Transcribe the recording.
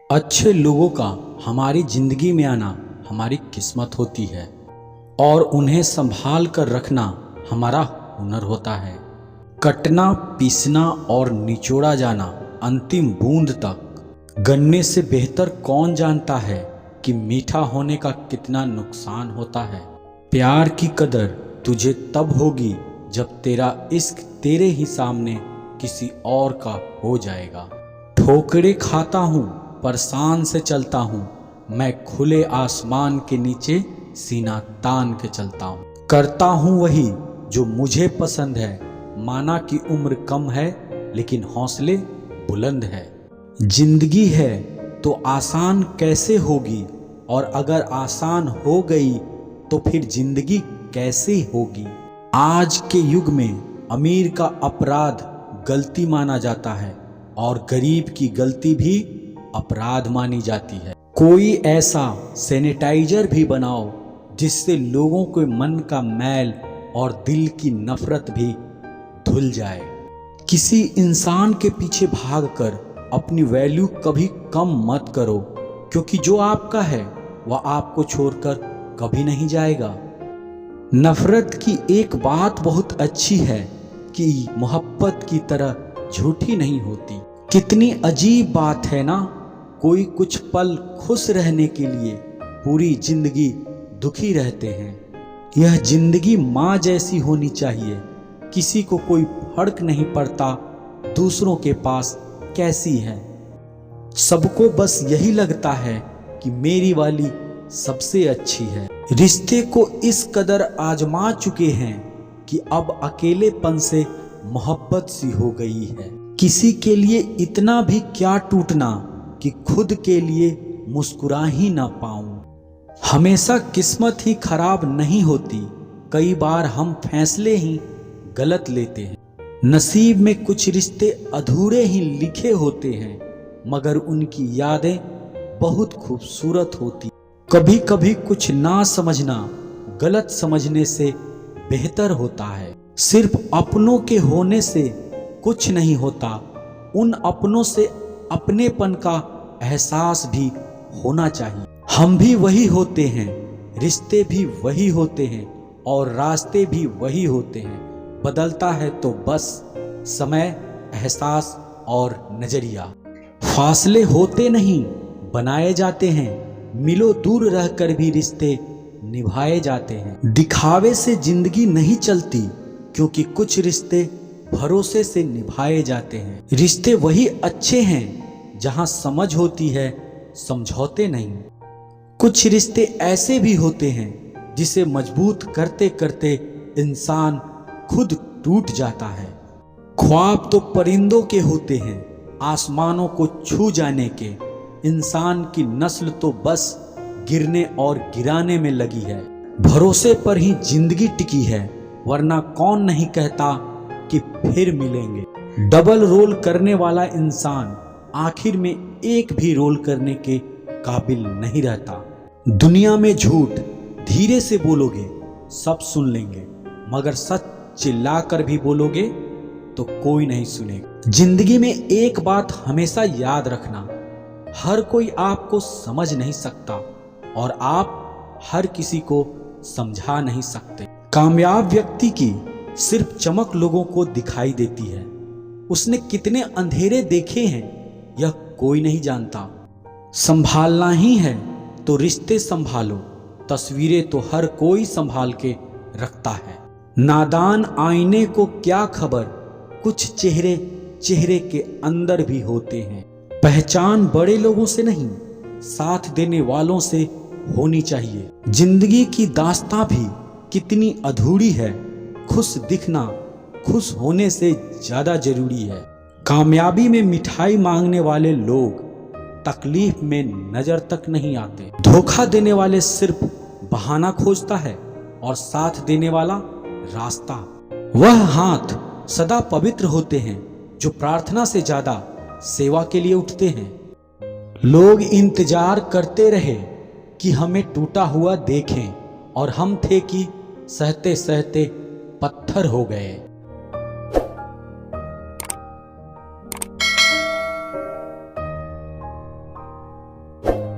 अच्छे लोगों का हमारी जिंदगी में आना हमारी किस्मत होती है और उन्हें संभाल कर रखना हमारा हुनर होता है। कटना, पीसना और निचोड़ा जाना अंतिम बूंद तक। गन्ने से बेहतर कौन जानता है कि मीठा होने का कितना नुकसान होता है। प्यार की कदर तुझे तब होगी जब तेरा इश्क तेरे ही सामने किसी और का हो जाएगा। ठोकरे खाता हूँ पर शान से चलता हूँ, मैं खुले आसमान के नीचे सीना तान के चलता हूँ। करता हूँ वही जो मुझे पसंद है, माना कि उम्र कम है लेकिन हौसले बुलंद है। जिंदगी है तो आसान कैसे होगी, और अगर आसान हो गई तो फिर जिंदगी कैसे होगी। आज के युग में अमीर का अपराध गलती माना जाता है और गरीब की गलती भी अपराध मानी जाती है। कोई ऐसा सैनिटाइजर भी बनाओ जिससे लोगों के मन का मैल और दिल की नफरत भी धुल जाए। किसी इंसान के पीछे भागकर अपनी वैल्यू कभी कम मत करो, क्योंकि जो आपका है वह आपको छोड़कर कभी नहीं जाएगा। नफरत की एक बात बहुत अच्छी है कि मोहब्बत की तरह झूठी नहीं होती। कितनी अजीब बात है ना, कोई कुछ पल खुश रहने के लिए पूरी जिंदगी दुखी रहते हैं। यह जिंदगी माँ जैसी होनी चाहिए, किसी को कोई फर्क नहीं पड़ता दूसरों के पास कैसी है। सबको बस यही लगता है कि मेरी वाली सबसे अच्छी है। रिश्ते को इस कदर आजमा चुके हैं कि अब अकेलेपन से मोहब्बत सी हो गई है। किसी के लिए इतना भी क्या टूटना कि खुद के लिए मुस्कुरा ही ना पाऊं। हमेशा किस्मत ही खराब नहीं होती, कई बार हम फैसले ही गलत लेते हैं। नसीब में कुछ रिश्ते अधूरे ही लिखे होते हैं, मगर उनकी यादें बहुत खूबसूरत होती। कभी कभी कुछ ना समझना गलत समझने से बेहतर होता है। सिर्फ अपनों के होने से कुछ नहीं होता, उन अपनों से अपनेपन का एहसास भी होना चाहिए। हम भी वही होते हैं, रिश्ते भी वही होते हैं और रास्ते भी वही होते हैं। बदलता है तो बस समय, एहसास और नजरिया। फासले होते नहीं बनाए जाते हैं, मिलो दूर रहकर भी रिश्ते निभाए जाते हैं। दिखावे से जिंदगी नहीं चलती, क्योंकि कुछ रिश्ते भरोसे से निभाए जाते हैं। रिश्ते वही अच्छे हैं जहां समझ होती है, समझौते नहीं। कुछ रिश्ते ऐसे भी होते हैं जिसे मजबूत करते करते इंसान खुद टूट जाता है। ख्वाब तो परिंदों के होते हैं, आसमानों को छू जाने के। इंसान की नस्ल तो बस गिरने और गिराने में लगी है। भरोसे पर ही जिंदगी टिकी है, वरना कौन नहीं कहता कि फिर मिलेंगे। डबल रोल करने वाला इंसान आखिर में एक भी रोल करने के काबिल नहीं रहता। दुनिया में झूठ धीरे से बोलोगे सब सुन लेंगे, मगर सच चिल्लाकर भी बोलोगे तो कोई नहीं सुनेगा। जिंदगी में एक बात हमेशा याद रखना, हर कोई आपको समझ नहीं सकता और आप हर किसी को समझा नहीं सकते। कामयाब व्यक्ति की सिर्फ चमक लोगों को दिखाई देती है, उसने कितने अंधेरे देखे हैं यह कोई नहीं जानता। संभालना ही है तो रिश्ते संभालो, तस्वीरें तो हर कोई संभाल के रखता है। नादान आईने को क्या खबर, कुछ चेहरे चेहरे के अंदर भी होते हैं। पहचान बड़े लोगों से नहीं, साथ देने वालों से होनी चाहिए। जिंदगी की दास्तां भी कितनी अधूरी है, खुश दिखना खुश होने से ज्यादा जरूरी है। कामयाबी में मिठाई मांगने वाले लोग तकलीफ में नजर तक नहीं आते। धोखा देने वाले सिर्फ बहाना खोजता है और साथ देने वाला रास्ता। वह हाथ सदा पवित्र होते हैं जो प्रार्थना से ज्यादा सेवा के लिए उठते हैं। लोग इंतजार करते रहे कि हमें टूटा हुआ देखें, और हम थे कि सहते सहते पत्थर हो गए। है।